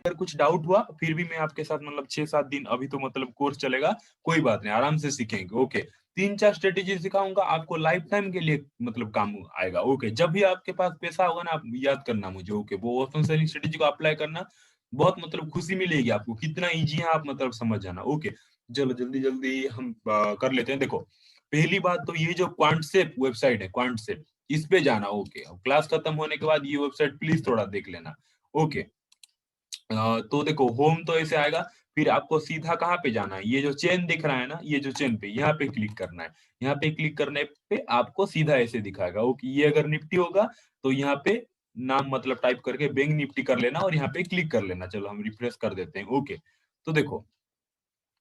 अगर कुछ डाउट हुआ फिर भी मैं आपके साथ मतलब 6-7 दिन अभी तो मतलब कोर्स चलेगा, कोई बात नहीं, आराम से सीखेंगे। ओके, 3-4 स्ट्रेटेजी सिखाऊंगा, आपको लाइफ टाइम के लिए मतलब काम आएगा। ओके, जब भी आपके पास पैसा होगा ना, आप याद करना मुझे। ओके, वो ऑप्शन सेलिंग स्ट्रेटेजी को अप्लाई करना, बहुत मतलब खुशी मिलेगी आपको, कितना ईजी है आप मतलब समझ जाना। ओके, चलो जल्दी जल्दी हम कर लेते हैं। देखो, पहली बात तो ये जो क्वांटसेप वेबसाइट है, क्वांटसेप, इस पे जाना। ओके, अब क्लास खत्म होने के बाद ये वेबसाइट प्लीज थोड़ा देख लेना। ओके, तो देखो होम तो ऐसे आएगा, फिर आपको सीधा कहाँ पे जाना है, ये जो चेन दिख रहा है ना, ये जो चेन पे, यहाँ पे क्लिक करना है। यहाँ पे क्लिक करने पे आपको सीधा ऐसे दिखाएगा। ओके, ये अगर निफ्टी होगा तो यहाँ पे नाम मतलब टाइप करके बैंक निफ्टी कर लेना और यहाँ पे क्लिक कर लेना। चलो हम रिफ्रेश कर देते हैं। ओके, तो देखो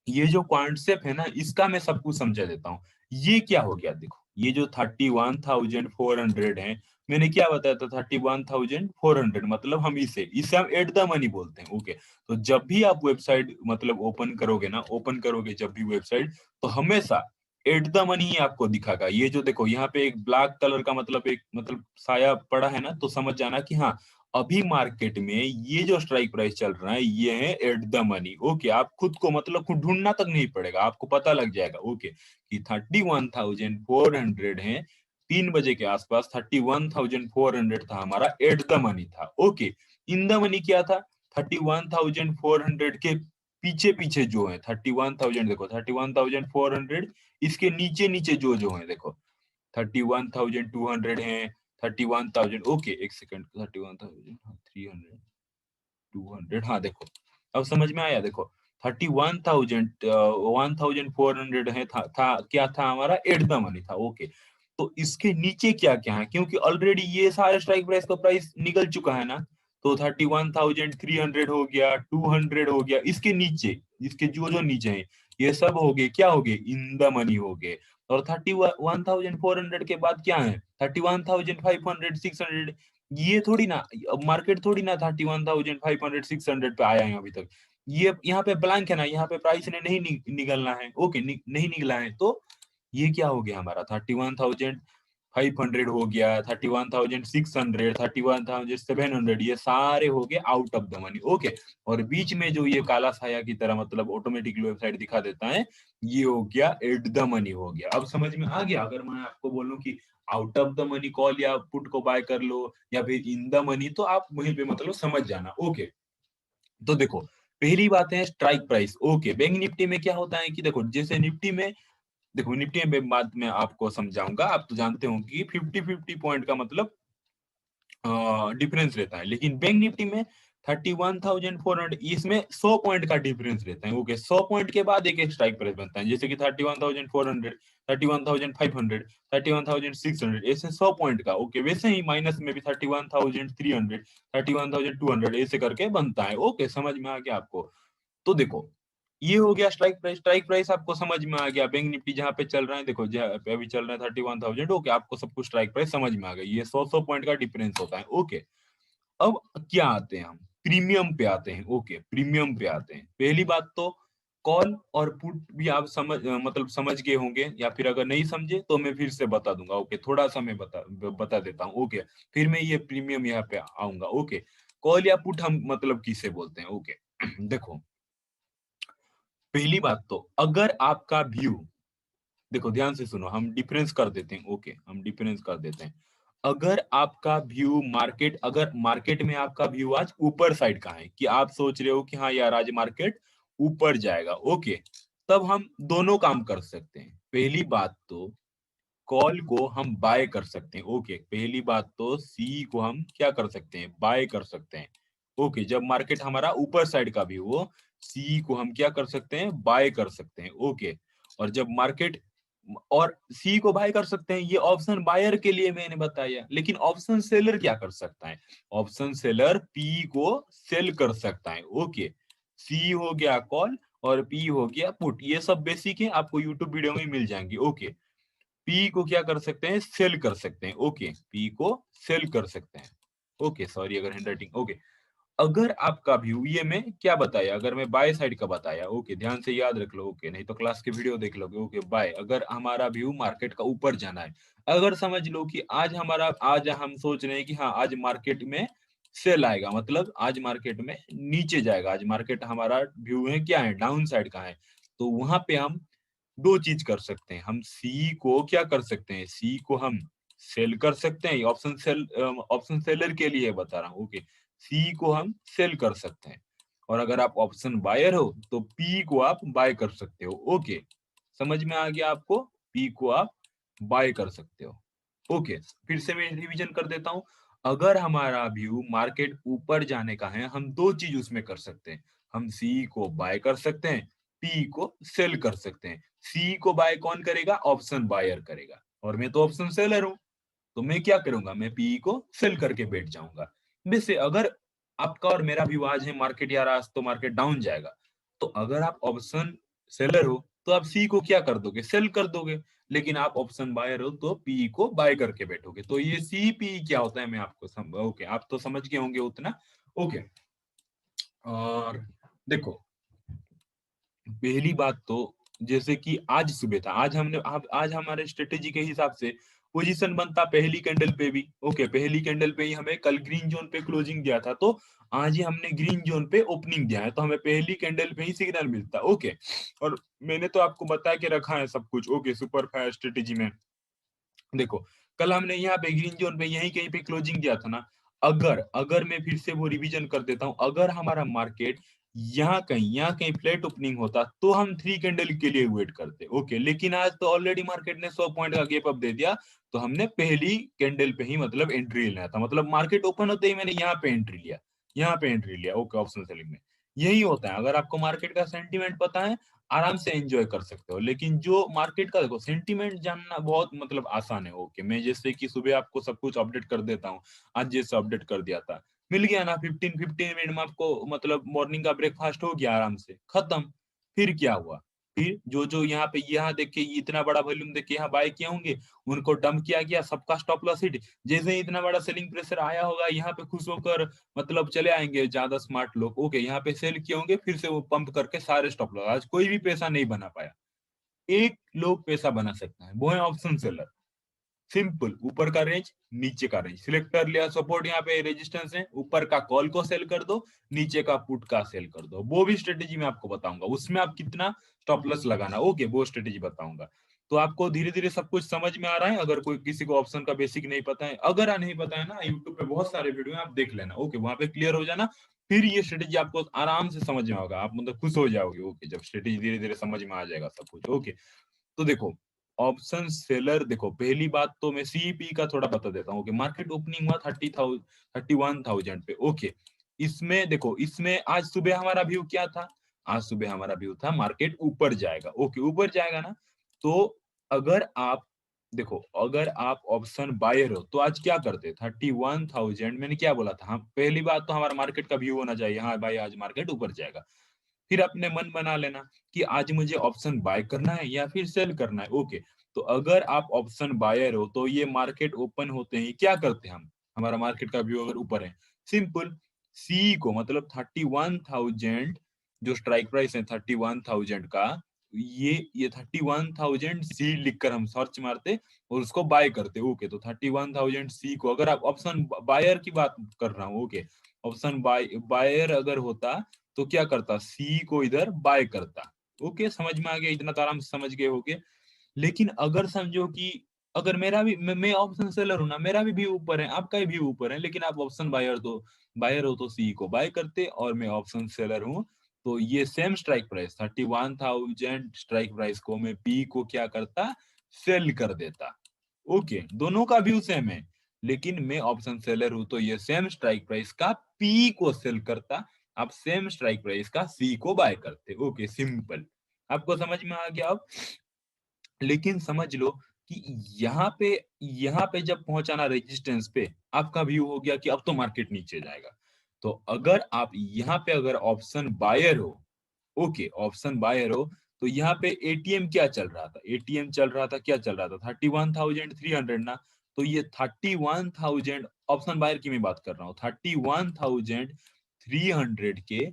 ये जो कॉन्सेप्ट है ना, इसका मैं सब कुछ समझा देता हूँ। ये क्या हो गया, देखो ये जो 31,400 है, मैंने क्या बताया था, 31,400 मतलब हम इसे हम एट द मनी बोलते हैं। ओके, तो जब भी आप वेबसाइट मतलब ओपन करोगे ना, ओपन करोगे जब भी वेबसाइट, तो हमेशा एट द मनी ही आपको दिखागा। ये जो देखो यहाँ पे एक ब्लैक कलर का मतलब एक मतलब साया पड़ा है ना, तो समझ जाना कि हाँ, अभी मार्केट में ये जो स्ट्राइक प्राइस चल रहा है ये है एट द मनी। ओके, आप खुद को मतलब खुद ढूंढना तक नहीं पड़ेगा, आपको पता लग जाएगा। ओके, कि 31,400 है, 3 बजे के आसपास 31,400 था हमारा, एट द मनी था। ओके, इन द मनी क्या था, 31,400 के पीछे पीछे जो है 31,000, देखो 31,400, इसके नीचे नीचे जो है देखो 31,200 है, 31,000। ओके, एक सेकंड, 31,300, 200, हाँ देखो अब समझ में आया। देखो 31,000, 1,400 है, था क्या था हमारा, एट द मनी था। ओके, तो इसके नीचे क्या क्या है, क्योंकि ऑलरेडी ये सारे स्ट्राइक प्राइस का प्राइस निकल चुका है ना, तो 31,300 हो गया, 200 हो गया, इसके नीचे, इसके जो जो नीचे है ये सब हो गए, क्या हो गए, इन द मनी हो गए। और 31,400 के बाद क्या है, 31,500, 600, ये थोड़ी ना, मार्केट थोड़ी ना 31,500, 600 पे आया है अभी तक। ये यहाँ पे ब्लैंक है ना, यहाँ पे प्राइस ने नहीं निकलना है। ओके, नहीं निकला है, तो ये क्या हो गया हमारा, 31,500 हो गया, 31,600, 31,700, ये सारे हो गए out of the money. Okay, और बीच में जो ये काला साया की तरह मतलब ऑटोमेटिक वेबसाइट दिखा देता है, ये हो गया एट द मनी हो गया। अब समझ में आ गया, अगर मैं आपको बोलूं कि out of the money call या पुट को बाय कर लो या फिर इन द मनी, तो आप वहीं पे मतलब समझ जाना। ओके, तो देखो पहली बात है strike price. Okay, bank Nifty में क्या होता है कि देखो, जैसे निफ्टी में, देखो निफ्टी में बात मैं आपको समझाऊंगा, आप तो जानते हो कि 50-50 पॉइंट का मतलब डिफरेंस रहता है, लेकिन बैंक निफ्टी में 31,400, इसमें 100 पॉइंट का डिफरेंस रहता है। ओके, 100 पॉइंट के बाद एक एक स्ट्राइक प्राइस बनता है, जैसे कि 31,400, 31,500, 31,600, ऐसे 100 पॉइंट का। ओके, वैसे ही माइनस में भी 31,300, 31,200 ऐसे करके बनता है। ओके, समझ में आ गया आपको। तो देखो ये हो गया स्ट्राइक प्राइस। स्ट्राइक प्राइस आपको समझ में आ गया, बैंक निफ्टी जहाँ पे चल रहा है, देखो जहाँ पे अभी चल रहा है 31,000। ओके, आपको सब कुछ स्ट्राइक प्राइस समझ में आ गई, ये 100 पॉइंट का डिफरेंस होता है। ओके, अब क्या आते हैं हम, प्रीमियम पे आते हैं। ओके, प्रीमियम पे आते हैं। पहली बात तो कॉल और पुट भी आप मतलब समझ गए होंगे, या फिर अगर नहीं समझे तो मैं फिर से बता दूंगा। ओके, थोड़ा सा मैं बता देता हूँ। ओके, फिर मैं ये प्रीमियम यहाँ पे आऊंगा। ओके, कॉल या पुट हम मतलब किसे बोलते हैं। ओके देखो, पहली बात तो अगर आपका व्यू, देखो ध्यान से सुनो, हम डिफरेंस कर देते हैं। ओके, हम डिफरेंस कर देते हैं। अगर आपका व्यू मार्केट, अगर मार्केट में आपका व्यू आज ऊपर साइड का है, कि आप सोच रहे हो कि हाँ यार आज मार्केट ऊपर जाएगा, ओके, तब हम दोनों काम कर सकते हैं। पहली बात तो कॉल को हम बाय कर सकते हैं। ओके, पहली बात तो सी को हम क्या कर सकते हैं, बाय कर सकते हैं। ओके, जब मार्केट हमारा ऊपर साइड का भी हो, सी को हम क्या कर सकते हैं, बाय कर सकते हैं। ओके, और जब मार्केट, और सी को बाय कर सकते हैं, ये ऑप्शन बायर के लिए मैंने बताया, लेकिन ऑप्शन सेलर क्या कर सकता है, ऑप्शन सेलर पी को सेल कर सकता है। ओके, सी हो गया कॉल और पी हो गया पुट, ये सब बेसिक है, आपको यूट्यूब वीडियो में मिल जाएंगे। ओके, पी को क्या कर सकते हैं, सेल कर सकते हैं। ओके, पी को सेल कर सकते हैं। ओके, सॉरी अगर हैंडराइटिंग। ओके, अगर आपका व्यू, ये मैं क्या बताया, अगर मैं बाय साइड का बताया, ओके ध्यान से याद रख लो। ओके, नहीं तो क्लास के वीडियो देख लोगे। ओके, बाय, अगर हमारा व्यू मार्केट का ऊपर जाना है, अगर समझ लो कि आज हमारा, आज हम सोच रहे हैं कि हाँ आज मार्केट में सेल आएगा, मतलब आज मार्केट में नीचे जाएगा, आज मार्केट हमारा व्यू है क्या है, डाउन साइड का है। तो वहां पे हम दो चीज कर सकते हैं, हम सी को क्या कर सकते हैं, सी को हम सेल कर सकते हैं, ऑप्शन सेल, ऑप्शन सेलर के लिए बता रहा हूँ, ओके। सी को हम सेल कर सकते हैं, और अगर आप ऑप्शन बायर हो तो पी को आप बाय कर सकते हो, ओके। समझ में आ गया आपको, पी को आप बाय कर सकते हो, ओके। फिर से मैं रिवीजन कर देता हूँ। अगर हमारा व्यू मार्केट ऊपर जाने का है, हम दो चीज उसमें कर सकते हैं, हम सी को बाय कर सकते हैं, पी को सेल कर सकते हैं। सी को बाय कौन करेगा, ऑप्शन बायर करेगा, और मैं तो ऑप्शन सेलर हूं, तो मैं क्या करूंगा, मैं पी को सेल करके बैठ जाऊंगा। वैसे अगर आपका और मेरा व्यू आज है मार्केट यार आज तो मार्केट डाउन जाएगा, तो अगर आप ऑप्शन सेलर हो तो आप सी को क्या कर दोगे, सेल कर दोगे। लेकिन आप ऑप्शन बायर हो तो पी को बाय करके बैठोगे। तो ये सी पी क्या होता है मैं आपको ओके, आप तो समझ गए होंगे उतना, ओके। और देखो, पहली बात तो जैसे कि आज सुबह था, आज हमने आज हमारे स्ट्रेटेजी के हिसाब से पोजीशन बनता पहली कैंडल पे भी, ओके। पहली कैंडल पे ही हमें कल ग्रीन जोन पे क्लोजिंग दिया था, तो आज ही हमने ग्रीन जोन पे ओपनिंग दिया है, तो हमें पहली कैंडल पे ही सिग्नल मिलता, ओके। और मैंने तो आपको बता के रखा है सब कुछ, ओके, सुपर फायर स्ट्रेटेजी में। देखो, कल हमने यहाँ पे ग्रीन जोन पे यहीं कहीं पे क्लोजिंग दिया था ना। अगर अगर मैं फिर से वो रिवीजन कर देता हूँ, अगर हमारा मार्केट यहाँ कहीं फ्लैट ओपनिंग होता तो हम थ्री कैंडल के लिए वेट करते, ओके। लेकिन आज तो ऑलरेडी मार्केट ने 100 पॉइंट का गैप अप दे दिया, तो हमने पहली कैंडल पे ही मतलब एंट्री लेना था, मतलब मार्केट ओपन होते ही मैंने यहाँ पे एंट्री लिया, यहाँ पे एंट्री लिया, ओके, ऑप्शन सेलिंग में। यही होता है, अगर आपको मार्केट का सेंटीमेंट पता है आराम से एंजॉय कर सकते हो। लेकिन जो मार्केट का देखो सेंटीमेंट जानना बहुत मतलब आसान है, ओके। मैं जैसे कि सुबह आपको सब कुछ अपडेट कर देता हूँ, आज जैसे अपडेट कर दिया था, मिल गया ना, 15-15 मिनट में आपको मतलब मॉर्निंग का ब्रेकफास्ट हो गया आराम से खत्म। फिर क्या हुआ, फिर जो जो यहाँ पे यहाँ देख के इतना बड़ा वॉल्यूम देख के यहाँ बाय किए होंगे, उनको डंप किया गया, सबका स्टॉप लॉस हिट। जैसे ही इतना बड़ा सेलिंग प्रेशर आया होगा, यहाँ पे खुश होकर मतलब चले आएंगे ज्यादा स्मार्ट लोग, ओके। यहाँ पे सेल किए होंगे, फिर से वो पंप करके सारे स्टॉप लॉस, आज कोई भी पैसा नहीं बना पाया। एक लोग पैसा बना सकता है, वो है ऑप्शन सेलर। सिंपल, ऊपर का रेंज नीचे का रेंज सिलेक्ट कर लिया, सपोर्ट यहाँ पे रेजिस्टेंस है, ऊपर का कॉल को सेल कर दो, नीचे का पुट का सेल कर दो। वो भी स्ट्रेटेजी मैं आपको बताऊंगा, उसमें आप कितना स्टॉप लॉस लगाना, ओके, वो स्ट्रेटेजी बताऊंगा। तो आपको धीरे धीरे सब कुछ समझ में आ रहा है। अगर कोई किसी को ऑप्शन का बेसिक नहीं पता है, अगर नहीं पता है ना, यूट्यूब पे बहुत सारे वीडियो है, आप देख लेना, ओके, वहां पे क्लियर हो जाना। फिर ये स्ट्रेटेजी आपको आराम से समझ में होगा, आप मतलब खुश हो जाओगे, ओके, जब स्ट्रेटेजी धीरे धीरे समझ में आ जाएगा सब कुछ, ओके। तो देखो, ऑप्शन सेलर, देखो पहली बात तो मैं सीईपी का थोड़ा बता देता हूँ कि मार्केट ओपनिंग हुआ 31,000 पे, ओके। इसमें देखो, इसमें आज सुबह हमारा व्यू क्या था, आज सुबह हमारा व्यू था मार्केट ऊपर जाएगा, ओके, ऊपर जाएगा ना। तो अगर आप देखो, अगर आप ऑप्शन बायर हो तो आज क्या करते, 31,000, मैंने क्या बोला था, हाँ, पहली बात तो हमारा मार्केट का व्यू होना चाहिए, हाँ भाई आज मार्केट ऊपर जाएगा। फिर अपने मन बना लेना कि आज मुझे ऑप्शन बाय करना है या फिर सेल करना है, ओके। तो अगर आप ऑप्शन बायर हो तो ये मार्केट ओपन होते ही क्या करते हैं हम, हमारा मार्केट का व्यू अगर ऊपर है, सिंपल, सी को मतलब 31,000, जो स्ट्राइक प्राइस है 31,000 का, ये 31,000 सी लिखकर हम सर्च मारते और उसको बाय करते, ओके। तो 31,000 सी को, अगर आप ऑप्शन बायर की बात कर रहा हूँ, ओके, ऑप्शन बायर अगर होता तो क्या करता, सी को इधर बाय करता, ओके। समझ में आ गया, इतना तो आराम से समझ गए होगे। लेकिन अगर समझो कि अगर मेरा भी मैं ऑप्शन सेलर हूं ना, मेरा भी व्यू ऊपर है, आपका भी व्यू ऊपर है, लेकिन आप ऑप्शन बायर हो तो सी को बाय करते, और मैं ऑप्शन सेलर हूं तो ये same strike price 31,000 strike price को मैं पी को क्या करता, सेल कर देता, ओके। दोनों का व्यू सेम है, लेकिन मैं ऑप्शन सेलर हूं तो ये सेम स्ट्राइक प्राइस का पी को सेल करता, आप सेम स्ट्राइक प्राइस का सी को बाय करते, ओके, सिंपल। आपको समझ में आ गया अब। लेकिन समझ लो कि यहाँ पे जब पहुंचाना रेजिस्टेंस पे, आपका व्यू हो गया कि अब तो मार्केट नीचे जाएगा। तो अगर आप यहाँ पे अगर ऑप्शन बायर हो, ओके, ऑप्शन बायर हो, तो यहाँ पे एटीएम क्या चल रहा था, एटीएम चल रहा था, क्या चल रहा था, 31,300 ना। तो ये 31,000 ऑप्शन बायर की मैं बात कर रहा हूँ, 31,300 के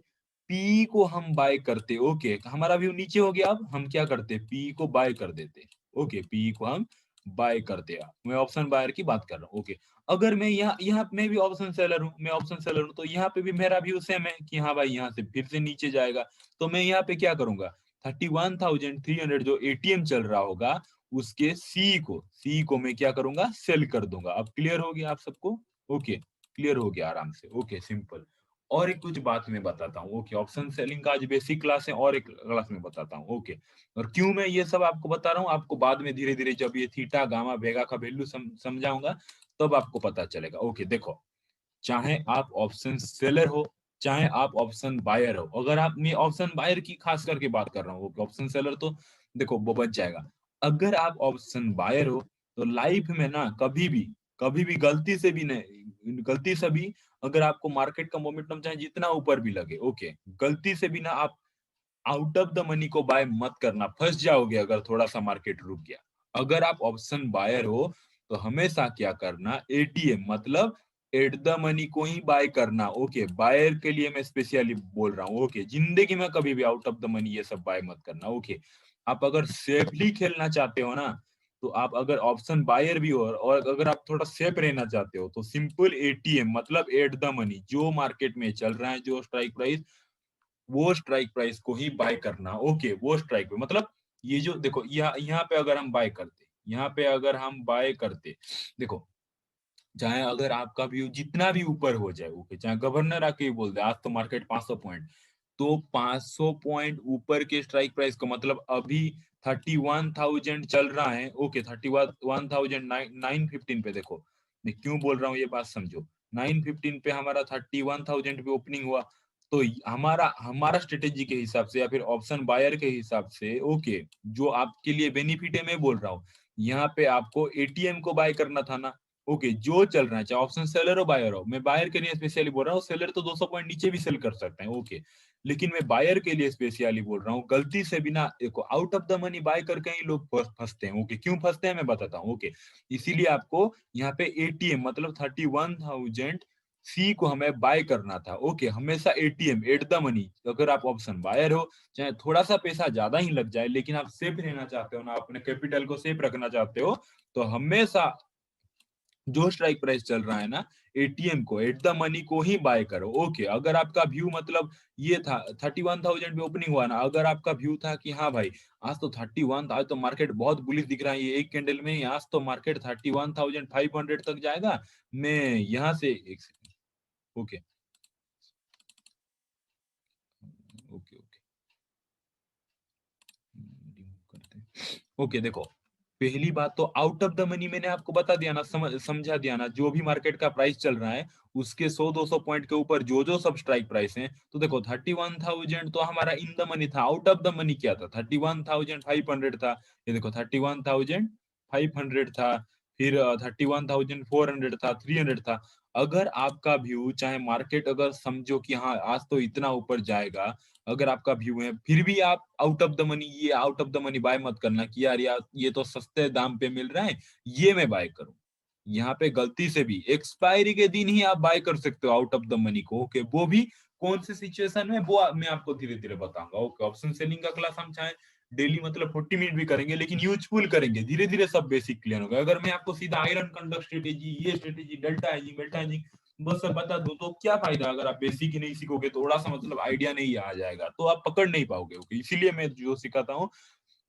पी को हम बाय करते, ओके। हमारा व्यू नीचे हो गया, अब हम क्या करते, पी को बाय कर देते, ओके, पी को हम बाय कर देगा। मैं ऑप्शन बायर की बात कर रहा हूँ, ओके। अगर मैं यहाँ यहाँ मैं भी ऑप्शन सेलर हूँ, मैं ऑप्शन सेलर हूँ, तो यहाँ पे भी मेरा व्यू सेम है कि हाँ भाई यहाँ से फिर से नीचे जाएगा। तो मैं यहाँ पे क्या करूंगा, 31,300 जो एटीएम चल रहा होगा उसके सी को मैं क्या करूंगा, सेल कर दूंगा। अब क्लियर हो गया आप सबको? ओके, क्लियर हो गया आराम से, ओके सिंपल। और एक कुछ बात मैं बताता हूँ, ओके। ऑप्शन सेलिंग का आज बेसिक क्लास है, और एक क्लास में बताता हूँ, ओके। और क्यों मैं ये सब आपको बता रहा हूँ, आपको बाद में धीरे धीरे जब ये थीटा गामा वेगा का वैल्यू समझाऊंगा तब आपको पता चलेगा, ओके। देखो, चाहे आप ऑप्शन सेलर हो, चाहे आप ऑप्शन बायर हो, अगर आप, मैं ऑप्शन बायर की खास करके बात कर रहा हूँ, ऑप्शन सेलर तो देखो वो बच जाएगा। अगर आप ऑप्शन बायर हो तो लाइफ में ना कभी भी गलती से भी अगर आपको मार्केट का मोमेंटम चाहे जितना ऊपर भी लगे, ओके, गलती से भी ना आप आउट ऑफ द मनी को बाय मत करना, फंस जाओगे अगर थोड़ा सा मार्केट रुक गया। अगर आप ऑप्शन बायर हो तो हमेशा क्या करना, एटीएम मतलब एट द मनी को ही बाय करना, ओके। बायर के लिए मैं स्पेशली बोल रहा हूँ, ओके। जिंदगी में कभी भी आउट ऑफ द मनी ये सब बाय मत करना, ओके। आप अगर सेफली खेलना चाहते हो ना, तो आप अगर ऑप्शन बायर भी हो और अगर आप थोड़ा सेफ रहना चाहते हो तो सिंपल एटीएम मतलब एट द मनी, जो मार्केट में चल रहा है, जो स्ट्राइक प्राइस, वो स्ट्राइक प्राइस को ही बाय करना, ओके। वो स्ट्राइक पे मतलब ये जो देखो, यहाँ पे अगर हम बाय करते, यहाँ पे अगर हम बाय करते, देखो, चाहे अगर आपका व्यू जितना भी ऊपर हो जाए, ओके, चाहे गवर्नर आके ही बोल दे आज तो मार्केट 500 पॉइंट, तो 500 पॉइंट ऊपर के स्ट्राइक प्राइस को मतलब अभी 31,000 चल रहा है, ओके, 31,915 पे देखो, मैं क्यों बोल रहा हूँ ये बात समझो। 915 पे हमारा 31,000 पे ओपनिंग हुआ, तो हमारा हमारा स्ट्रेटेजी के हिसाब से या फिर ऑप्शन बायर के हिसाब से, ओके, जो आपके लिए बेनिफिट है मैं बोल रहा हूँ, यहाँ पे आपको एटीएम को बाय करना था ना, ओके, जो चल रहा है, चाहे ऑप्शन सेलर हो बायर हो, मैं बायर के लिए स्पेशली बोल रहा हूँ, सेलर तो 200 पॉइंट नीचे भी सेल कर सकते हैं, ओके, लेकिन मैं बायर के लिए स्पेशली बोल रहा हूँ, गलती से बिना देखो out of the money by करके ही लोग फंसते हैं, ओके। क्यों फंसते हैं मैं बताता हूँ, ओके। इसीलिए आपको यहाँ पे एटीएम मतलब 31,000 सी को हमें बाय करना था, ओके। हमेशा एटीएम एट द मनी, अगर आप ऑप्शन बायर हो, चाहे थोड़ा सा पैसा ज्यादा ही लग जाए, लेकिन आप सेफ रहना चाहते हो ना, अपने कैपिटल को सेफ रखना चाहते हो, तो हमेशा जो स्ट्राइक प्राइस चल रहा है ना, एटीएम को एट द मनी को ही बाय करो, ओके। अगर आपका व्यू मतलब ये था 31,000 पे ओपनिंग हुआ ना, अगर आपका व्यू था कि हाँ भाई आज तो 31, आज तो मार्केट बहुत बुलिश दिख रहा है, ये एक कैंडल में ही आज तो मार्केट 31,500 तक जाएगा, मैं यहाँ से एक second, okay, okay, okay, remove करते हैं, ओके। देखो, पहली बात तो आउट ऑफ द मनी मैंने आपको बता दिया ना, समझा दिया ना, जो भी मार्केट का प्राइस चल रहा है उसके 100-200 पॉइंट के ऊपर जो जो सब स्ट्राइक प्राइस हैं, तो देखो 31,000 तो हमारा इन द मनी था, आउट ऑफ द मनी क्या था, 31,500 था, ये देखो 31,500 था, फिर 31,400 था, 300 था। अगर आपका व्यू चाहे मार्केट अगर समझो कि हाँ आज तो इतना ऊपर जाएगा, अगर आपका व्यू है, फिर भी आप आउट ऑफ द मनी, ये out of the money by मत करना कि यार ये तो सस्ते दाम पे मिल रहा है, ये मैं बाय करूं। यहाँ पे गलती से भी एक्सपायरी के दिन ही आप बाय कर सकते हो आउट ऑफ द मनी को, ओके। वो भी कौन से सिचुएशन में, वो मैं आपको धीरे धीरे बताऊंगा, ओके। ऑप्शन सेलिंग का क्लास हम चाहे डेली मतलब 40 मिनट भी करेंगे, लेकिन यूजफुल करेंगे, धीरे धीरे सब बेसिक क्लियर होगा। अगर मैं आपको सीधा आयरन कंडक्ट स्ट्रेटेजी, ये स्ट्रेटेजी, डेल्टा हेजिंग, बेल्टा हेजिंग बस सब बता दूं तो क्या फायदा, अगर आप बेसिक ही नहीं सीखोगे, थोड़ा सा मतलब आइडिया नहीं आ जाएगा तो आप पकड़ नहीं पाओगे, ओके। इसीलिए मैं जो सिखाता हूँ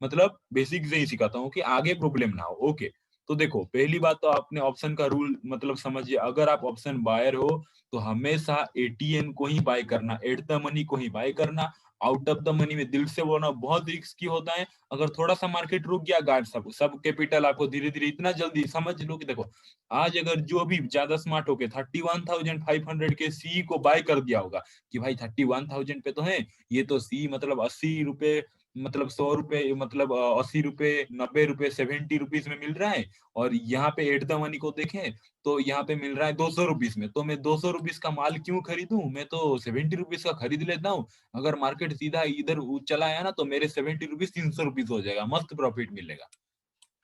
मतलब बेसिक से ही सिखाता हूँ कि आगे प्रॉब्लम ना हो, ओके। तो देखो, पहली बात तो आपने ऑप्शन का रूल मतलब समझिए, अगर आप ऑप्शन बायर हो तो हमेशा एटीएम को ही बाय करना, एट द मनी को ही बाय करना। आउट ऑफ द मनी में दिल से बोलना बहुत रिस्की होता है, अगर थोड़ा सा मार्केट रुक गया गार्ड, सब सब कैपिटल आपको धीरे धीरे इतना जल्दी समझ लो कि देखो, आज अगर जो भी ज्यादा स्मार्ट होके 31,500 के सी को बाय कर दिया होगा कि भाई 31,000 पे तो है, ये तो सी मतलब 80 रुपए, मतलब 100 रुपए, मतलब 80 रुपए, 90 रुपए, 70 रुपीज में मिल रहा है, और यहाँ पे एट द मनी को देखें तो यहाँ पे मिल रहा है 200 रुपीज में, तो मैं 200 रुपीज का माल क्यों खरीदूं, मैं तो 70 रुपीज का खरीद लेता हूँ। अगर मार्केट सीधा इधर चला आया ना तो मेरे 70 रुपीज 300 रुपीज हो जाएगा, मस्त प्रॉफिट मिलेगा।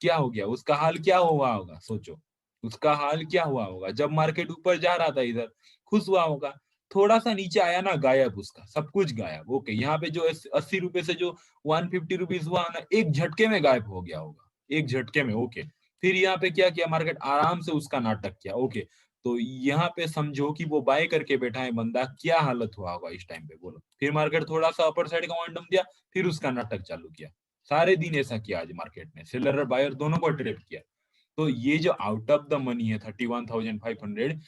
क्या हो गया, उसका हाल क्या हुआ होगा सोचो, उसका हाल क्या हुआ होगा, जब मार्केट ऊपर जा रहा था इधर खुश हुआ होगा, थोड़ा सा नीचे आया ना गायब, उसका सब कुछ गायब, ओके। यहाँ पे जो 80 रुपए से जो 150 रुपीज हुआ ना, एक झटके में गायब हो गया होगा, एक झटके में, ओके। फिर यहाँ पे क्या किया मार्केट, आराम से उसका नाटक किया। ओके, तो यहाँ पे समझो कि वो बाय करके बैठा है बंदा, क्या हालत हुआ होगा इस टाइम पे बोलो। फिर मार्केट थोड़ा सा अपर साइड का मोमेंटम दिया, फिर उसका नाटक चालू किया। सारे दिन ऐसा किया आज मार्केट ने, सेलर और बायर दोनों को ट्रैप किया। तो ये जो आउट ऑफ द मनी है 31,500,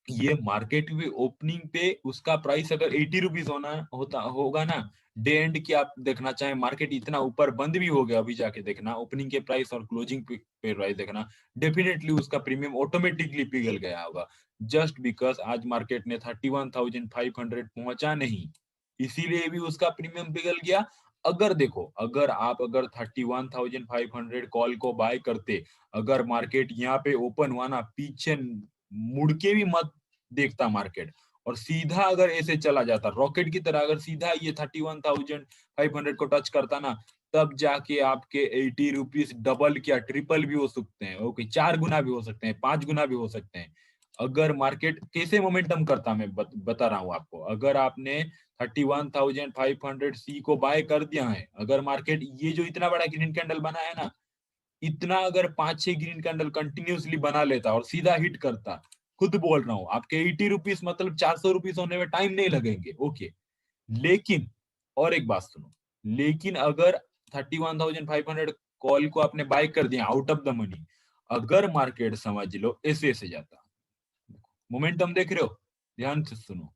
ये मार्केट में ओपनिंग पे उसका प्राइस अगर 80 रुपीज होना होता होगा ना, डे एंड की आप देखना चाहे मार्केट इतना ऊपर बंद भी हो गया, अभी जाके देखना ओपनिंग के प्राइस और क्लोजिंग पे प्राइस देखना, डेफिनेटली उसका प्रीमियम ऑटोमेटिकली पिघल गया होगा। जस्ट बिकॉज आज मार्केट ने 31,500 पहुंचा नहीं, इसीलिए भी उसका प्रीमियम पिघल गया। अगर देखो, अगर 31,500 कॉल को बाय करते, अगर मार्केट यहाँ पे ओपन हुआ ना, पीछे मुड़ के भी मत देखता मार्केट, और सीधा अगर ऐसे चला जाता रॉकेट की तरह, अगर सीधा ये 31,500 को टच करता ना, तब जाके आपके 80 रुपीज डबल क्या ट्रिपल भी हो सकते हैं। ओके, 4 गुना भी हो सकते हैं, 5 गुना भी हो सकते हैं। अगर मार्केट कैसे मोमेंटम करता, मैं बता रहा हूँ आपको। अगर आपने 31,500 सी को बाय कर दिया है, अगर मार्केट ये जो इतना बड़ा ग्रीन कैंडल बना है ना, इतना अगर 5-6 ग्रीन कैंडल कंटिन्यूसली बना लेता और सीधा हिट करता, खुद बोल रहा हूँ आपके 80 रुपीज मतलब 400 रुपीज होने में टाइम नहीं लगेंगे। ओके, लेकिन और एक बात सुनो, लेकिन अगर 31,500 कॉल को आपने बाय कर दिया आउट ऑफ द मनी, अगर मार्केट समझ लो ऐसे ऐसे जाता, मोमेंटम देख रहे हो, ध्यान से सुनो,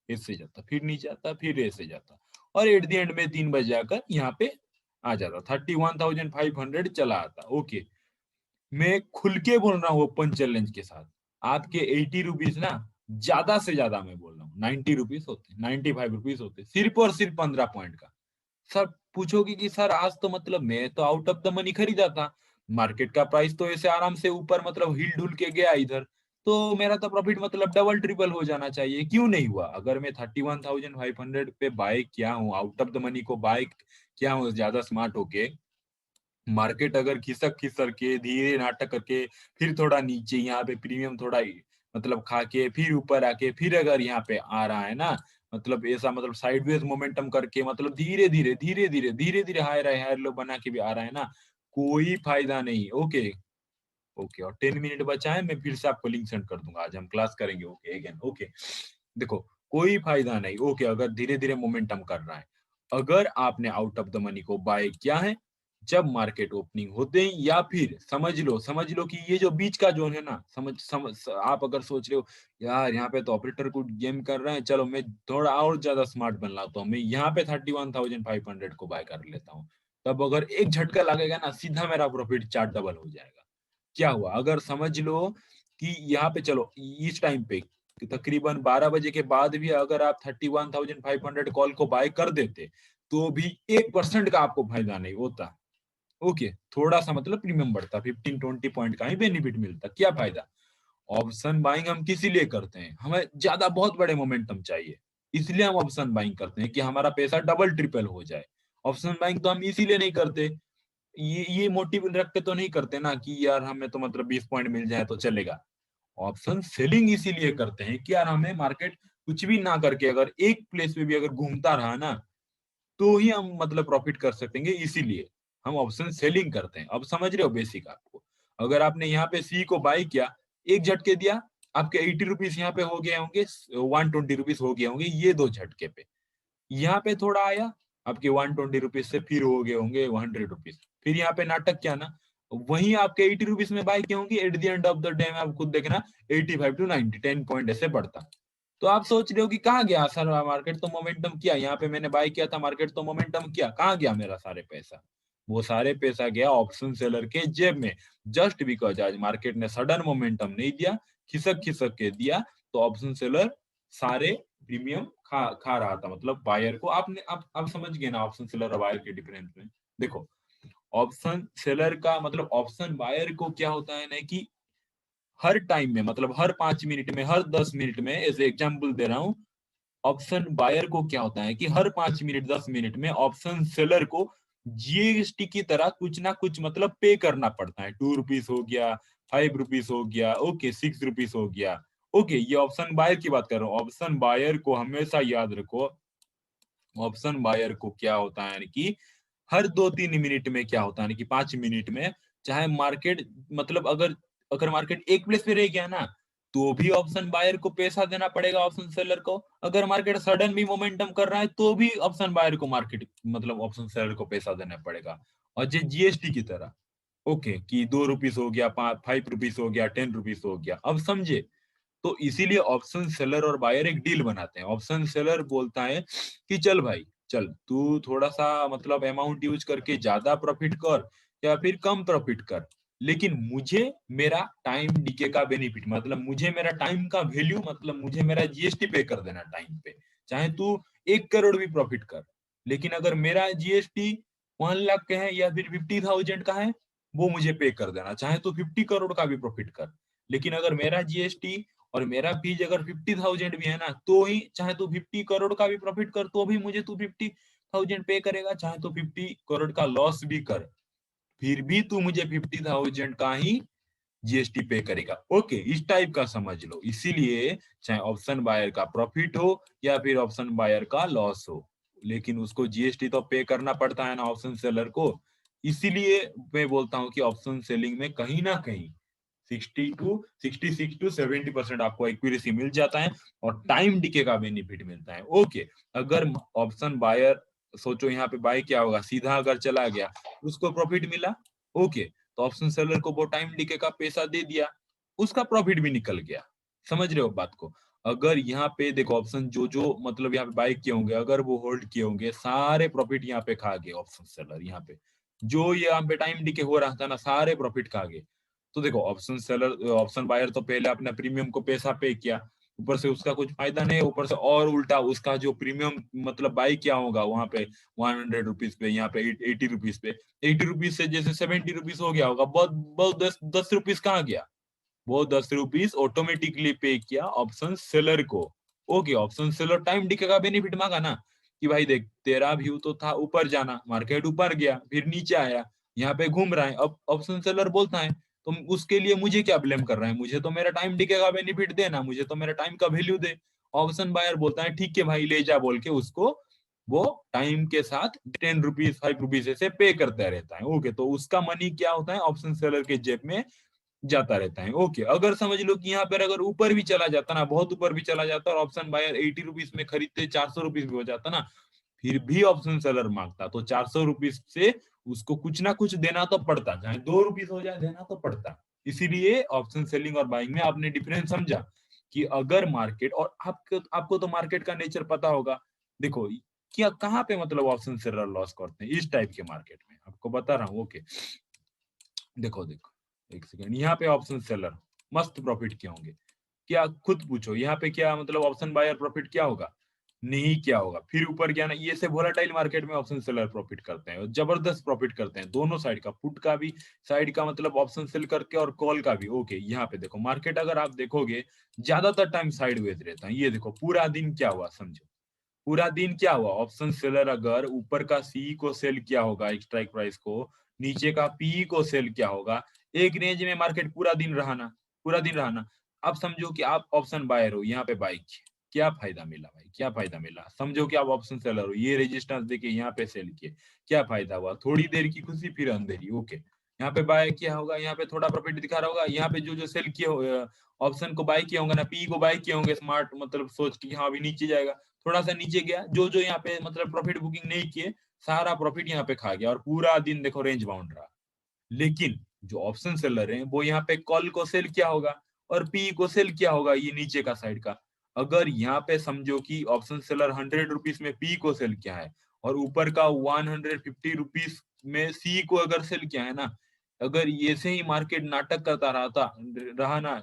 ऐसे जाता, फिर नीचे आता, फिर ऐसे जाता, और एट द एंड में 3 बजे आकर यहाँ पे आ जाता, 31,500 चला आता। ओके, मैं खुल के बोल रहा हूँ ओपन चैलेंज के साथ, आपके 80 रुपीज ना, ज्यादा से ज्यादा मैं बोल रहा हूँ 90 रुपीज होते, 95 रुपीज होते, सिर्फ और सिर्फ 15 पॉइंट का। सर पूछोगे कि सर आज तो मतलब मैं तो आउट ऑफ द मनी खरीदा था, मार्केट का प्राइस तो ऐसे आराम से ऊपर मतलब हिल डुल के गया इधर, तो मेरा तो प्रॉफिट मतलब डबल ट्रिपल हो जाना चाहिए, क्यों नहीं हुआ? अगर मैं 31,500 पे बाय किया हूँ, आउट ऑफ द मनी को बाय किया हूँ ज्यादा स्मार्ट होके, मार्केट अगर खिसक खिसक के धीरे नाटक करके फिर थोड़ा नीचे यहाँ पे प्रीमियम थोड़ा मतलब खा के फिर ऊपर आके फिर अगर यहाँ पे आ रहा है ना, मतलब ऐसा मतलब साइडवेज मोमेंटम करके मतलब धीरे धीरे हाई लो बना के भी आ रहा है ना, कोई फायदा नहीं। ओके, ओके, और 10 मिनट बचा है, मैं फिर से आपको लिंक सेंड कर दूंगा, आज हम क्लास करेंगे। ओके अगेन, ओके, देखो कोई फायदा नहीं। ओके, अगर धीरे धीरे मोमेंटम कर रहा है, अगर आपने आउट ऑफ द मनी को बाय किया है जब मार्केट ओपनिंग होते ही, या फिर समझ लो कि ये जो बीच का जोन है ना, आप अगर सोच रहे हो यार यहाँ पे तो ऑपरेटर को गेम कर रहे हैं, चलो मैं थोड़ा और ज्यादा स्मार्ट बन लाता हूँ, मैं यहाँ पे 31,500 को बाय कर लेता हूँ, तब अगर एक झटका लगेगा ना, सीधा मेरा प्रॉफिट 4 डबल हो जाएगा। क्या हुआ, अगर समझ लो कि यहाँ पे चलो इस टाइम पे तकरीबन 12 बजे के बाद भी अगर आप 31,500 कॉल को बाय कर देते, तो भी 1% का आपको फायदा नहीं होता। ओके, थोड़ा सा मतलब प्रीमियम बढ़ता, 15-20 पॉइंट का ही बेनिफिट मिलता, क्या फायदा? ऑप्शन बाइंग हम किसी लिए करते हैं, हमें ज्यादा बहुत बड़े मोमेंटम चाहिए, इसलिए हम ऑप्शन बाइंग करते हैं कि हमारा पैसा डबल ट्रिपल हो जाए। ऑप्शन बाइंग तो हम इसीलिए नहीं करते, ये मोटिव रख के तो नहीं करते ना कि यार हमें तो मतलब 20 पॉइंट मिल जाए तो चलेगा। ऑप्शन सेलिंग इसीलिए करते हैं कि यार हमें मार्केट कुछ भी ना करके अगर एक प्लेस पे भी अगर घूमता रहा ना, तो ही हम मतलब प्रॉफिट कर सकेंगे, इसीलिए हम ऑप्शन सेलिंग करते हैं। अब समझ रहे हो बेसिक आपको? अगर आपने यहाँ पे सी को बाय किया, एक झटके दिया, आपके 80 रुपीज यहाँ पे हो गए होंगे, 120 रुपीज हो गए होंगे ये दो झटके पे, यहाँ पे थोड़ा आया, आपके 120 रुपीज से फिर हो गए होंगे 100 रुपीज, फिर यहाँ पे नाटक क्या ना, वहीं आपके 80 रुपीज में बाय किए होंगे, at the end of the day में आप खुद देखना 85 to 90 10 पॉइंट ऐसे बढ़ता। तो आप सोच रहे हो कि कहाँ गया सर मार्केट, तो मोमेंटम किया, यहाँ पे मैंने बाय किया था, मार्केट तो मोमेंटम किया, कहाँ गया मेरा सारे पैसा? वो सारे पैसा गया ऑप्शन सेलर के जेब में, जस्ट बिकॉज आज मार्केट ने सडन मोमेंटम नहीं दिया, खिसक खिसक के दिया, तो ऑप्शन सेलर सारे प्रीमियम खा रहा था, मतलब बायर को। आपने आप समझ गए ना ऑप्शन सेलर और बायर के डिफरेंस में? देखो, ऑप्शन सेलर का मतलब ऑप्शन बायर को क्या होता है ना कि हर टाइम में मतलब हर 5 मिनट में, हर 10 मिनट में, ऐसे एग्जाम्पल दे रहा हूँ, ऑप्शन बायर को क्या होता है कि हर 5 मिनट 10 मिनट में ऑप्शन सेलर को जीएसटी की तरह कुछ ना कुछ मतलब पे करना पड़ता है, 2 रुपीज हो गया, 5 रुपीज हो गया, ओके 6 रुपीज हो गया। ओके, ये ऑप्शन बायर की बात कर रहा हूँ। ऑप्शन बायर को हमेशा याद रखो, ऑप्शन बायर को क्या होता है कि हर 2-3 मिनट में क्या होता है कि 5 मिनट में चाहे मार्केट मतलब अगर अगर मार्केट एक प्लेस पे रह गया ना, तो भी ऑप्शन बायर को पैसा देना पड़ेगा ऑप्शन सेलर को। अगर मार्केट सडन भी मोमेंटम कर रहा है तो भी ऑप्शन बायर को मार्केट मतलब ऑप्शन सेलर को पैसा देना पड़ेगा। और जो जीएसटी की तरह, ओके, कि 2 रुपीस हो गया, 5 रुपीस हो गया, 10 रुपीस हो गया, अब समझे। तो इसीलिए ऑप्शन सेलर और बायर एक डील बनाते हैं। ऑप्शन सेलर बोलता है कि चल भाई, चल तू थोड़ा सा मतलब अमाउंट यूज करके ज्यादा प्रॉफिट कर या फिर कम प्रॉफिट कर, लेकिन मुझे मेरा टाइम डीके का बेनिफिट, मतलब मुझे मेरा टाइम का वैल्यू, मतलब मुझे मेरा जीएसटी पे कर देना टाइम पे। चाहे तू 1 करोड़ भी प्रॉफिट कर, लेकिन अगर मेरा जीएसटी 1 लाख का है या फिर 50,000 का है, वो मुझे पे कर देना। चाहे तू 50 करोड़ का भी प्रॉफिट कर, लेकिन अगर मेरा जीएसटी और मेरा फीस अगर 50,000 भी है ना, तो ही चाहे तू 50 करोड़ का भी प्रॉफिट कर तो भी मुझे तू 50,000 पे करेगा। चाहे तू 50 करोड़ का लॉस भी कर, फिर भी तू मुझे 50,000 का ही जीएसटी पे करेगा। ओके, इस टाइप का समझ लो। इसीलिए चाहे ऑप्शन बायर का प्रॉफिट हो या फिर ऑप्शन बायर का लॉस हो, लेकिन उसको जीएसटी तो पे करना पड़ता है ना ऑप्शन सेलर को। इसीलिए मैं बोलता हूँ कि ऑप्शन सेलिंग में कहीं ना कहीं 66 to 70% आपको एक्यूरेसी मिल जाता है और टाइम डीके का बेनिफिट मिलता है। ओके, अगर ऑप्शन बायर, सोचो यहाँ पे बाय क्या होगा, सीधा अगर चला गया, उसको प्रॉफिट मिला, ओके, तो ऑप्शन सेलर को वो टाइम डीके का पैसा दे दिया, उसका प्रॉफिट भी निकल गया। समझ रहे हो बात को। अगर यहाँ पे देखो ऑप्शन जो जो मतलब यहाँ पे बाय किए होंगे, अगर वो होल्ड किए होंगे, सारे प्रॉफिट यहाँ पे खा गए ऑप्शन सेलर। यहाँ पे जो ये यहाँ पे टाइम डीके हो रहा था ना, सारे प्रॉफिट खा गए। तो देखो ऑप्शन सेलर, ऑप्शन बायर तो पहले अपने प्रीमियम को पैसा पे किया, ऊपर से उसका कुछ फायदा नहीं, ऊपर से और उल्टा उसका जो प्रीमियम मतलब बाई किया होगा वहां पे 100 रुपीज पे, यहाँ पे 80 रुपीज पे, 80 रुपीज से जैसे 70 रुपीज हो गया होगा, बहुत बहुत 10 10 रुपीज कहाँ गया, वो 10 रुपीज ऑटोमेटिकली पे किया ऑप्शन सेलर को। Okay, option seller time DK का बेनिफिट मांगा ना, कि भाई देख तेरा व्यू तो था ऊपर जाना, मार्केट ऊपर गया फिर नीचे आया, यहाँ पे घूम रहा है। अब ऑप्शन सेलर बोलता है तुम उसके लिए मुझे क्या ब्लेम कर रहा है, मुझे तो मेरा टाइम डीके का बेनिफिट देना, मुझे तो मेरा टाइम का वैल्यू दे। ऑप्शन बायर बोलता है ठीक है भाई ले जा, बोल के उसको वो टाइम के साथ 10 रुपीज 5 रुपीज ऐसे पे करता रहता है। ओके, तो उसका मनी क्या होता है ऑप्शन सेलर के जेब में जाता रहता है। ओके, अगर समझ लो कि यहाँ पर अगर ऊपर भी चला जाता ना, बहुत ऊपर भी चला जाता और ऑप्शन बायर 80 रुपीज में खरीदते 400 रुपीज भी हो जाता ना, फिर भी ऑप्शन सेलर मांगता, तो 400 रुपीज से उसको कुछ ना कुछ देना तो पड़ता, चाहे 2 रुपीज हो जाए देना तो पड़ता। इसीलिए ऑप्शन सेलिंग और बाइंग में आपने डिफरेंस समझा कि अगर मार्केट, और आपको आपको तो मार्केट का नेचर पता होगा। देखो क्या कहाँ पे मतलब ऑप्शन सेलर लॉस करते हैं, इस टाइप के मार्केट में आपको बता रहा हूँ। ओके, देखो देखो, एक सेकेंड, यहाँ पे ऑप्शन सेलर मस्त प्रॉफिट किए होंगे, क्या खुद पूछो यहाँ पे क्या मतलब ऑप्शन बायर प्रॉफिट क्या होगा, नहीं क्या होगा। फिर ऊपर क्या ना, ये से वोलाटाइल मार्केट में ऑप्शन सेलर प्रॉफिट करते हैं और जबरदस्त प्रॉफिट करते हैं, दोनों साइड का, पुट का भी साइड का मतलब ऑप्शन सेल करके और कॉल का भी। ओके, यहाँ पे देखो मार्केट अगर आप देखोगे ज्यादातर टाइम साइड वेज रहता है। ये देखो पूरा दिन क्या हुआ समझो, पूरा दिन क्या हुआ, ऑप्शन सेलर अगर ऊपर का सी को सेल किया होगा स्ट्राइक प्राइस को, नीचे का पी को सेल किया होगा, एक रेंज में मार्केट पूरा दिन रहना, पूरा दिन रहना। अब समझो कि आप ऑप्शन बायर हो, यहाँ पे बाई किए, क्या फायदा मिला भाई, क्या फायदा मिला। समझो कि आप ऑप्शन सेलर हो, ये रेजिस्टेंस देके यहाँ पे सेल किए, क्या फायदा हुआ, थोड़ी देर की खुशी फिर अंधेरी। ओके, यहाँ पे बाय किया होगा, यहाँ पे थोड़ा प्रॉफिट दिखा रहा होगा, यहाँ पे जो जो सेल किए ऑप्शन को बाय किया होगा ना, पी को बाय किए होंगे स्मार्ट मतलब सोच के हाँ अभी नीचे जाएगा, थोड़ा सा नीचे गया, जो जो यहाँ पे मतलब प्रॉफिट बुकिंग नहीं किए, सारा प्रॉफिट यहाँ पे खा गया और पूरा दिन देखो रेंज बाउंड रहा। लेकिन जो ऑप्शन सेलर है वो यहाँ पे कॉल को सेल किया होगा और पी को सेल किया होगा, ये नीचे का साइड का। अगर यहाँ पे समझो कि ऑप्शन सेलर 100 रुपीज में पी को सेल किया है और ऊपर का 150 रुपीज में सी को अगर सेल किया है ना, अगर ऐसे ही मार्केट नाटक करता रहा ना,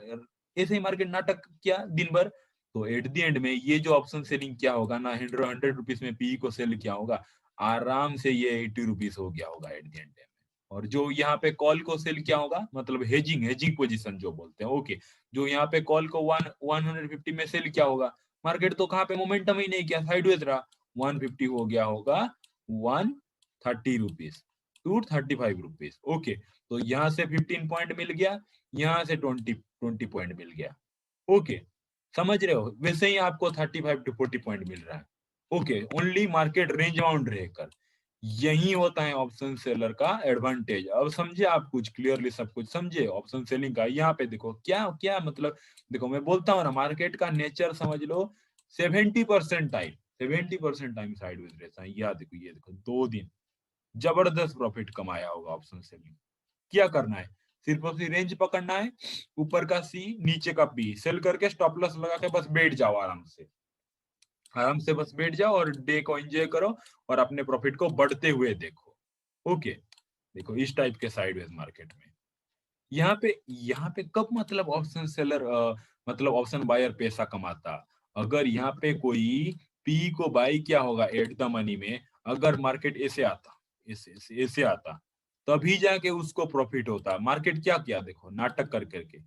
ऐसे ही मार्केट नाटक किया दिन भर, तो एट द एंड में ये जो ऑप्शन सेलिंग किया होगा ना, 100 रुपीज में पी को सेल किया होगा, आराम से ये 80 रुपीज हो गया होगा एट द एंड। और जो यहाँ पे कॉल को सेल क्या होगा, मतलब हेजिंग हेजिंग पोजीशन जो बोलते हैं। ओके, जो यहाँ पे कॉल को 150 में सेल क्या होगा, मार्केट तो कहाँ पे मोमेंटम ही नहीं किया, साइडवेज रहा, 150 हो गया होगा 130 रुपीज टू 35 रुपीज। ओके, तो यहाँ से 15 पॉइंट मिल गया, यहाँ से 20 पॉइंट मिल गया। ओके, समझ रहे हो, वैसे ही आपको 35 to 40 पॉइंट मिल रहा है। Okay, only market range bound रहकर। यही होता है ऑप्शन सेलर का एडवांटेज। अब समझे आप कुछ क्लियरली, सब कुछ समझे ऑप्शन सेलिंग का। यहाँ पे देखो क्या क्या मतलब, देखो मैं बोलता हूँ ना, मार्केट का नेचर समझ लो, 70% टाइम, 70% टाइम साइडवेज रहता है। देखो ये देखो 2 दिन जबरदस्त प्रॉफिट कमाया होगा ऑप्शन सेलिंग। क्या करना है, सिर्फ और सिर्फ रेंज पकड़ना है, ऊपर का सी नीचे का बी, सेल करके स्टॉप लॉस लगा के बस बैठ जाओ आराम से, आराम से बस बैठ जाओ और डे को एंजॉय करो और अपने प्रॉफिट को बढ़ते हुए देखो। ओके, देखो इस टाइप के साइडवेज मार्केट में यहाँ पे कब मतलब ऑप्शन सेलर मतलब ऑप्शन बायर पैसा कमाता, अगर यहाँ पे कोई पी को बाई किया होगा एट द मनी में, अगर मार्केट ऐसे आता, ऐसे आता, तभी जाके उसको प्रॉफिट होता। मार्केट क्या किया देखो, नाटक कर करके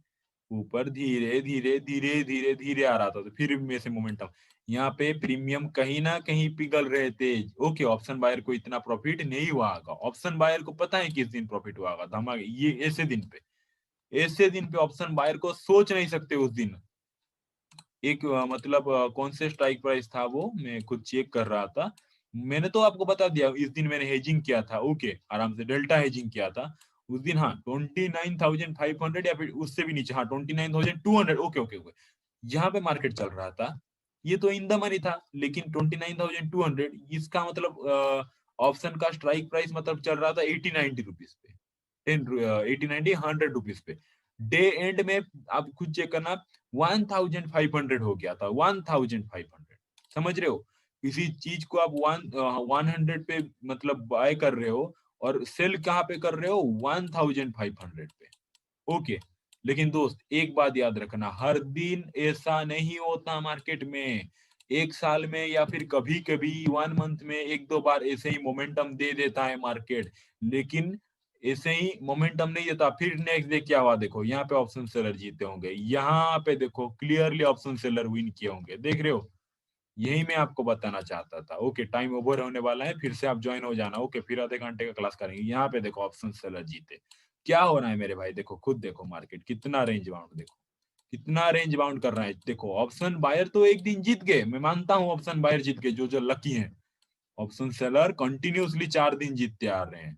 ऊपर धीरे धीरे धीरे धीरे धीरे आ रहा था, तो फिर में से मोमेंटम, यहाँ पे प्रीमियम कहीं ना कहीं पिघल रहे थे। ओके, ऑप्शन बायर को इतना प्रॉफिट नहीं हुआ होगा, ऑप्शन बायर को पता है किस दिन प्रॉफिट हुआ होगा धमाके, ये ऐसे दिन पे, ऐसे दिन पे ऑप्शन बायर को सोच नहीं सकते उस दिन। एक मतलब कौन से स्ट्राइक प्राइस था वो, मैं खुद चेक कर रहा था, मैंने तो आपको बता दिया, इस दिन मैंने हेजिंग किया था। ओके, आराम से डेल्टा हेजिंग किया था उस दिन। हाँ, 29,500 या फिर उससे भी नीचे, हाँ 29,200। ओके ओके ओके, यहाँ पे मार्केट चल रहा था, ये तो इन द मनी था, लेकिन 29,200, इसका मतलब ऑप्शन का स्ट्राइक प्राइस मतलब चल रहा था 80-90 रुपीज पे, 80-90-100 रुपीज पे। डे एंड में आप खुद चेक करना, 1,500 हो गया था, 1,500। समझ रहे हो, किसी चीज को आप 100 पे मतलब बाय कर रहे हो और सेल कहाँ पे कर रहे हो, 1,500 पे। ओके, लेकिन दोस्त एक बात याद रखना, हर दिन ऐसा नहीं होता मार्केट में। एक साल में या फिर कभी कभी 1 मंथ में एक दो बार ऐसे ही मोमेंटम दे देता है मार्केट, लेकिन ऐसे ही मोमेंटम नहीं देता। फिर नेक्स्ट डे क्या हुआ देखो, यहाँ पे ऑप्शन सेलर जीते होंगे, यहाँ पे देखो क्लियरली ऑप्शन सेलर विन किए होंगे, देख रहे हो। यही मैं आपको बताना चाहता था। ओके, टाइम ओवर होने वाला है, फिर से आप ज्वाइन हो जाना। ओके, फिर आधे घंटे का क्लास करेंगे। यहाँ पे देखो ऑप्शन सेलर जीते, क्या हो रहा है मेरे भाई, देखो खुद देखो मार्केट कितना रेंज बाउंड, देखो कितना रेंज बाउंड कर रहा है। देखो ऑप्शन बायर तो एक दिन जीत गए, मैं मानता हूँ ऑप्शन बायर जीत गए, जो जो लकी हैं। ऑप्शन सेलर कंटिन्यूसली 4 दिन जीतते आ रहे हैं।